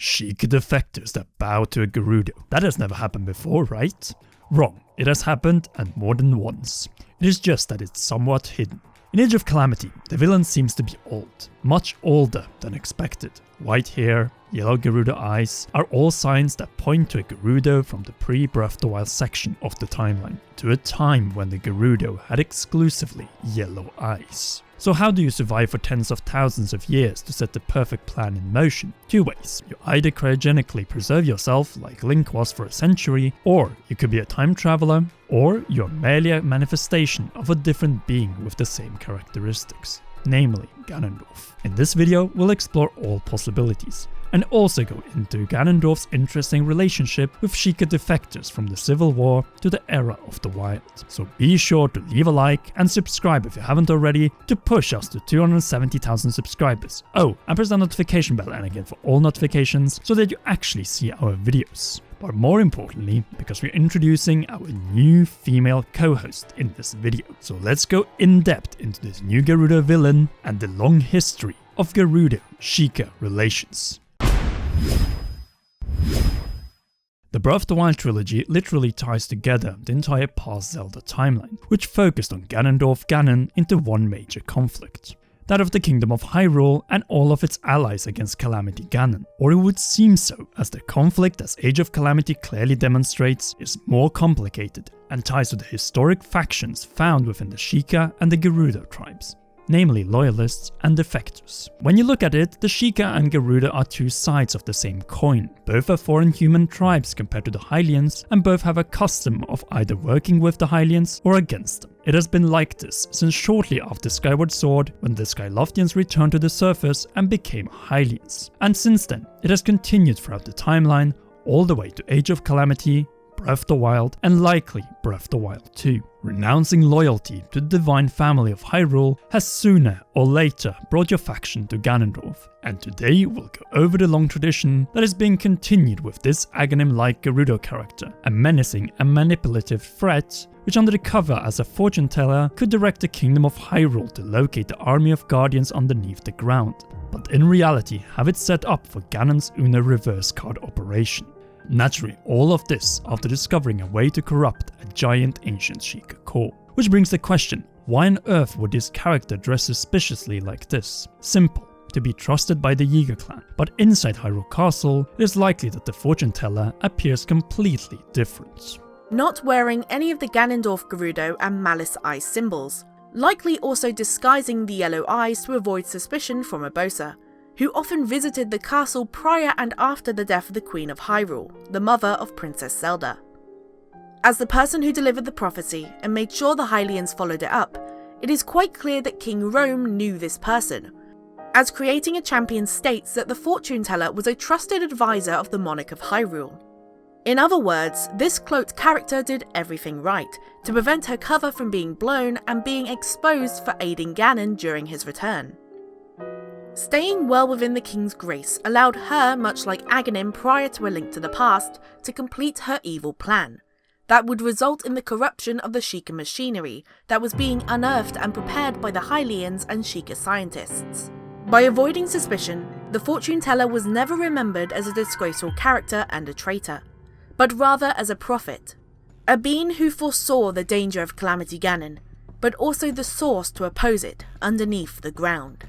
Sheikah defectors that bow to a Gerudo. That has never happened before, right? Wrong, it has happened, and more than once. It is just that it's somewhat hidden. In Age of Calamity, the villain seems to be old, much older than expected. White hair, yellow Gerudo eyes are all signs that point to a Gerudo from the pre-Breath of the Wild section of the timeline, to a time when the Gerudo had exclusively yellow eyes. So how do you survive for tens of thousands of years to set the perfect plan in motion? Two ways. You either cryogenically preserve yourself like Link was for a century, or you could be a time traveler, or you're merely a manifestation of a different being with the same characteristics, namely Ganondorf. In this video, we'll explore all possibilities, and also go into Ganondorf's interesting relationship with Sheikah defectors from the Civil War to the era of the Wild. So be sure to leave a like and subscribe if you haven't already to push us to 270,000 subscribers. Oh, and press the notification bell and again for all notifications so that you actually see our videos. But more importantly, because we're introducing our new female co-host in this video. So let's go in depth into this new Gerudo villain and the long history of Gerudo-Sheikah relations. The Breath of the Wild trilogy literally ties together the entire past Zelda timeline, which focused on Ganondorf-Ganon into one major conflict. That of the Kingdom of Hyrule and all of its allies against Calamity Ganon. Or it would seem so, as the conflict, as Age of Calamity clearly demonstrates, is more complicated and ties to the historic factions found within the Sheikah and the Gerudo tribes, namely loyalists and defectors. When you look at it, the Sheikah and Gerudo are two sides of the same coin. Both are foreign human tribes compared to the Hylians, and both have a custom of either working with the Hylians or against them. It has been like this since shortly after Skyward Sword, when the Skyloftians returned to the surface and became Hylians. And since then, it has continued throughout the timeline, all the way to Age of Calamity, Breath of the Wild, and likely Breath of the Wild 2. Renouncing loyalty to the divine family of Hyrule has sooner or later brought your faction to Ganondorf. And today we'll go over the long tradition that is being continued with this Aghanim-like Gerudo character, a menacing and manipulative threat which under the cover as a fortune teller could direct the Kingdom of Hyrule to locate the army of guardians underneath the ground, but in reality have it set up for Ganon's Uno reverse card operation. Naturally, all of this after discovering a way to corrupt a giant ancient Sheikah core. Which brings the question, why on earth would this character dress suspiciously like this? Simple, to be trusted by the Yiga clan, but inside Hyrule Castle, it is likely that the fortune teller appears completely different. Not wearing any of the Ganondorf Gerudo and Malice Eye symbols, likely also disguising the yellow eyes to avoid suspicion from Urbosa, who often visited the castle prior and after the death of the Queen of Hyrule, the mother of Princess Zelda. As the person who delivered the prophecy and made sure the Hylians followed it up, it is quite clear that King Rome knew this person, as creating a champion states that the fortune teller was a trusted advisor of the monarch of Hyrule. In other words, this cloaked character did everything right to prevent her cover from being blown and being exposed for aiding Ganon during his return. Staying well within the king's grace allowed her, much like Aghanim prior to A Link to the Past, to complete her evil plan. That would result in the corruption of the Sheikah machinery that was being unearthed and prepared by the Hylians and Sheikah scientists. By avoiding suspicion, the fortune teller was never remembered as a disgraceful character and a traitor, but rather as a prophet. A being who foresaw the danger of Calamity Ganon, but also the source to oppose it underneath the ground.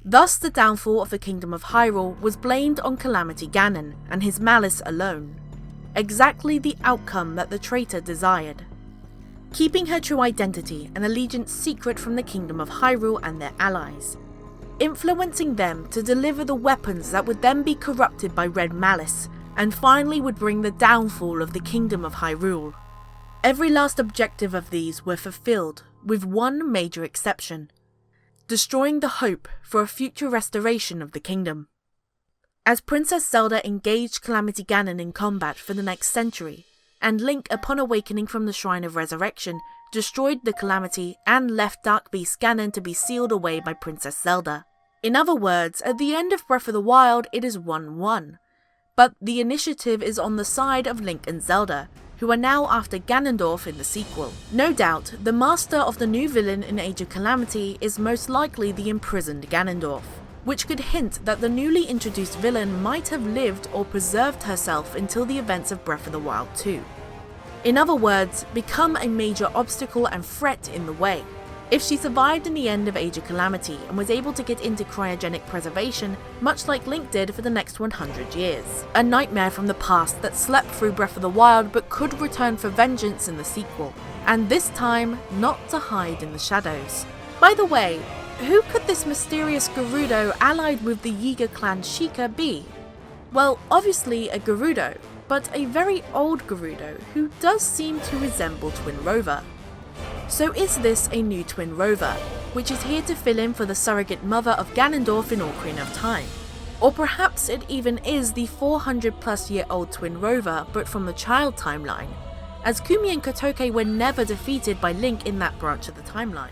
Thus, the downfall of the Kingdom of Hyrule was blamed on Calamity Ganon and his malice alone, exactly the outcome that the traitor desired. Keeping her true identity and allegiance secret from the Kingdom of Hyrule and their allies, influencing them to deliver the weapons that would then be corrupted by red malice, and finally would bring the downfall of the Kingdom of Hyrule. Every last objective of these were fulfilled, with one major exception: destroying the hope for a future restoration of the kingdom. As Princess Zelda engaged Calamity Ganon in combat for the next century, and Link, upon awakening from the Shrine of Resurrection, destroyed the Calamity and left Dark Beast Ganon to be sealed away by Princess Zelda. In other words, at the end of Breath of the Wild it is 1-1, but the initiative is on the side of Link and Zelda, who are now after Ganondorf in the sequel. No doubt, the master of the new villain in Age of Calamity is most likely the imprisoned Ganondorf. which could hint that the newly introduced villain might have lived or preserved herself until the events of Breath of the Wild 2. In other words, become a major obstacle and threat in the way. If she survived in the end of Age of Calamity and was able to get into cryogenic preservation, much like Link did for the next 100 years. A nightmare from the past that slept through Breath of the Wild but could return for vengeance in the sequel. And this time, not to hide in the shadows. By the way, who could this mysterious Gerudo allied with the Yiga clan Sheikah be? Well, obviously a Gerudo, but a very old Gerudo who does seem to resemble Twin Rover. So is this a new Twin Rover, which is here to fill in for the surrogate mother of Ganondorf in Ocarina of Time? Or perhaps it even is the 400-plus-year-old Twin Rover, but from the child timeline, as Kumi and Kotoke were never defeated by Link in that branch of the timeline.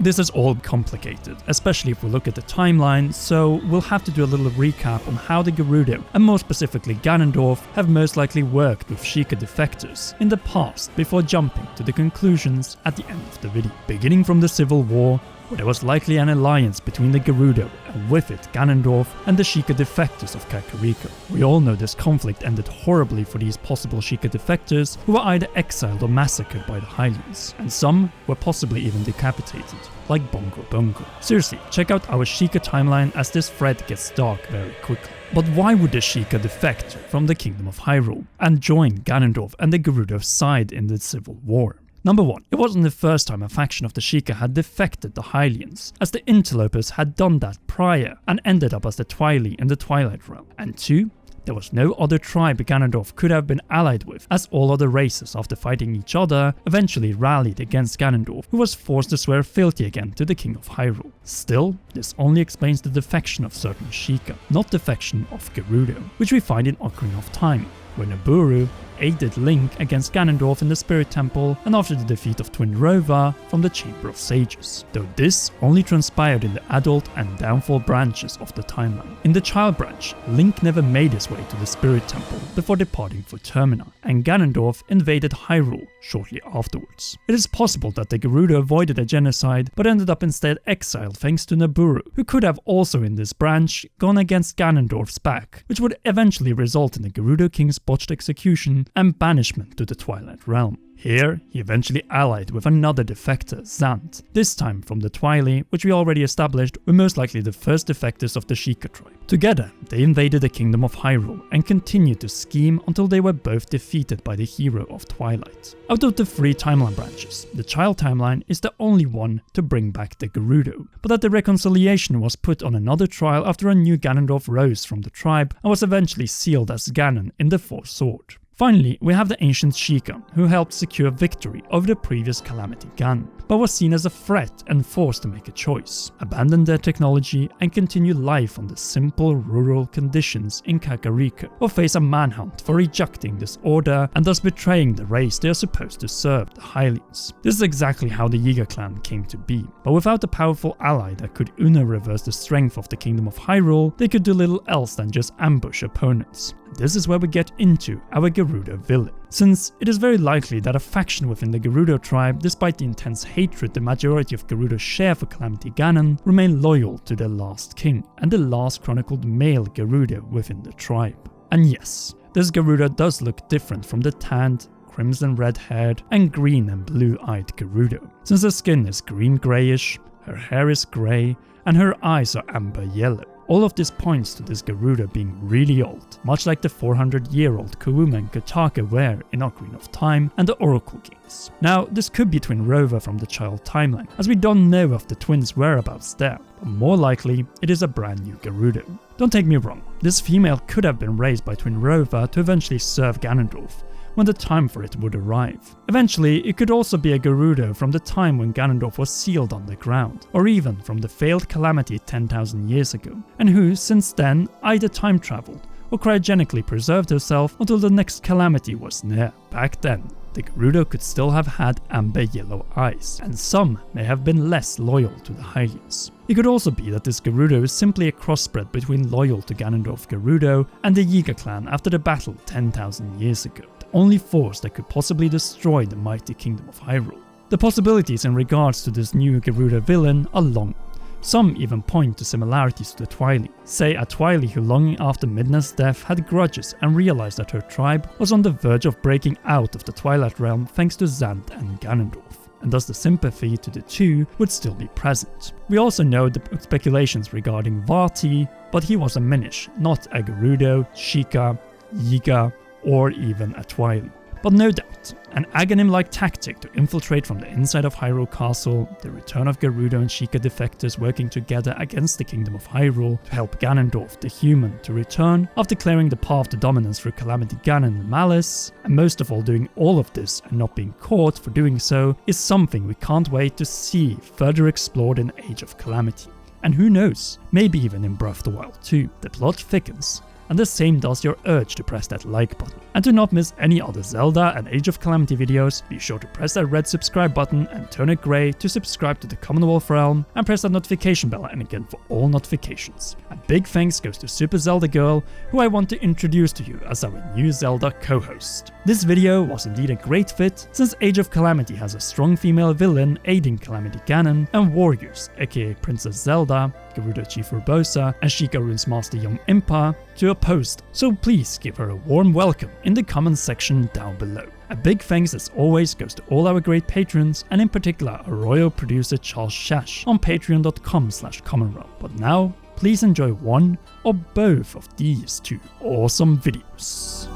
This is all complicated, especially if we look at the timeline, so we'll have to do a little recap on how the Gerudo, and more specifically Ganondorf, have most likely worked with Sheikah defectors in the past before jumping to the conclusions at the end of the video. Beginning from the Civil War, where there was likely an alliance between the Gerudo and with it Ganondorf and the Sheikah defectors of Kakariko. We all know this conflict ended horribly for these possible Sheikah defectors who were either exiled or massacred by the Hylians, and some were possibly even decapitated, like Bongo Bongo. Seriously, check out our Sheikah timeline as this thread gets dark very quickly. But why would the Sheikah defect from the Kingdom of Hyrule and join Ganondorf and the Gerudo's side in the Civil War? Number 1, it wasn't the first time a faction of the Sheikah had defected the Hylians, as the Interlopers had done that prior and ended up as the Twili in the Twilight Realm. And 2, there was no other tribe Ganondorf could have been allied with, as all other races, after fighting each other, eventually rallied against Ganondorf, who was forced to swear fealty again to the King of Hyrule. Still, this only explains the defection of certain Sheikah, not defection of Gerudo, which we find in Ocarina of Time, where Nabooru aided Link against Ganondorf in the Spirit Temple and after the defeat of Twin Rover from the Chamber of Sages, though this only transpired in the adult and downfall branches of the timeline. In the child branch, Link never made his way to the Spirit Temple before departing for Termina, and Ganondorf invaded Hyrule shortly afterwards. It is possible that the Gerudo avoided a genocide but ended up instead exiled thanks to Nabooru, who could have also in this branch gone against Ganondorf's back, which would eventually result in the Gerudo King's botched execution and banishment to the Twilight Realm. Here, he eventually allied with another defector, Zant, this time from the Twili, which we already established were most likely the first defectors of the Sheikah tribe. Together, they invaded the Kingdom of Hyrule and continued to scheme until they were both defeated by the hero of Twilight. Out of the 3 timeline branches, the child timeline is the only one to bring back the Gerudo, but that the reconciliation was put on another trial after a new Ganondorf rose from the tribe and was eventually sealed as Ganon in the Fourth Sword. Finally, we have the ancient Sheikah, who helped secure victory over the previous Calamity Ganon, but was seen as a threat and forced to make a choice, abandon their technology and continue life under simple rural conditions in Kakariko, or face a manhunt for rejecting this order and thus betraying the race they are supposed to serve, the Hylians. This is exactly how the Yiga clan came to be, but without a powerful ally that could reverse the strength of the Kingdom of Hyrule, they could do little else than just ambush opponents. This is where we get into our Gerudo villain, since it is very likely that a faction within the Gerudo tribe, despite the intense hatred the majority of Gerudo share for Calamity Ganon, remain loyal to their last king and the last chronicled male Gerudo within the tribe. And yes, this Gerudo does look different from the tanned, crimson red-haired and green and blue-eyed Gerudo, since her skin is green-greyish, her hair is grey, and her eyes are amber-yellow. All of this points to this Gerudo being really old, much like the 400-year-old Kuuma and Kotake were in Ocarina of Time and the Oracle Kings. Now, this could be Twin Rover from the child timeline, as we don't know of the twins' whereabouts there, but more likely it is a brand new Gerudo. Don't take me wrong, this female could have been raised by Twin Rover to eventually serve Ganondorf when the time for it would arrive. Eventually, it could also be a Gerudo from the time when Ganondorf was sealed underground, or even from the failed Calamity 10,000 years ago, and who, since then, either time traveled or cryogenically preserved herself until the next Calamity was near. Back then, the Gerudo could still have had amber yellow eyes, and some may have been less loyal to the Hylians. It could also be that this Gerudo is simply a crossbred between loyal to Ganondorf Gerudo and the Yiga clan after the battle 10,000 years ago. Only force that could possibly destroy the mighty Kingdom of Hyrule. The possibilities in regards to this new Gerudo villain are long, Some even point to similarities to the Twily. Say a Twily who long after Midna's death had grudges and realized that her tribe was on the verge of breaking out of the Twilight Realm thanks to Zelda and Ganondorf, and thus the sympathy to the two would still be present. We also know the speculations regarding Vati, but he was a Minish, not a Gerudo, Sheikah, Yiga, or even a Twily. But no doubt, an Aghanim-like tactic to infiltrate from the inside of Hyrule Castle, the return of Gerudo and Sheikah defectors working together against the Kingdom of Hyrule to help Ganondorf the human to return after clearing the path to dominance through Calamity Ganon and Malice, and most of all doing all of this and not being caught for doing so, is something we can't wait to see further explored in Age of Calamity. And who knows, maybe even in Breath of the Wild 2. The plot thickens, and the same does your urge to press that like button. And to not miss any other Zelda and Age of Calamity videos, be sure to press that red subscribe button and turn it grey to subscribe to the Commonwealth Realm, and press that notification bell and again for all notifications. And big thanks goes to Super Zelda Girl, who I want to introduce to you as our new Zelda co-host. This video was indeed a great fit, since Age of Calamity has a strong female villain aiding Calamity Ganon, and warriors, aka Princess Zelda, Gerudo Chief Urbosa, and Sheikah Rune's Master Young Impa, to opposed, so please give her a warm welcome in the comments section down below. A big thanks as always goes to all our great patrons, and in particular our royal producer Charles Shash on patreon.com/commonrealm. But now, please enjoy one or both of these two awesome videos.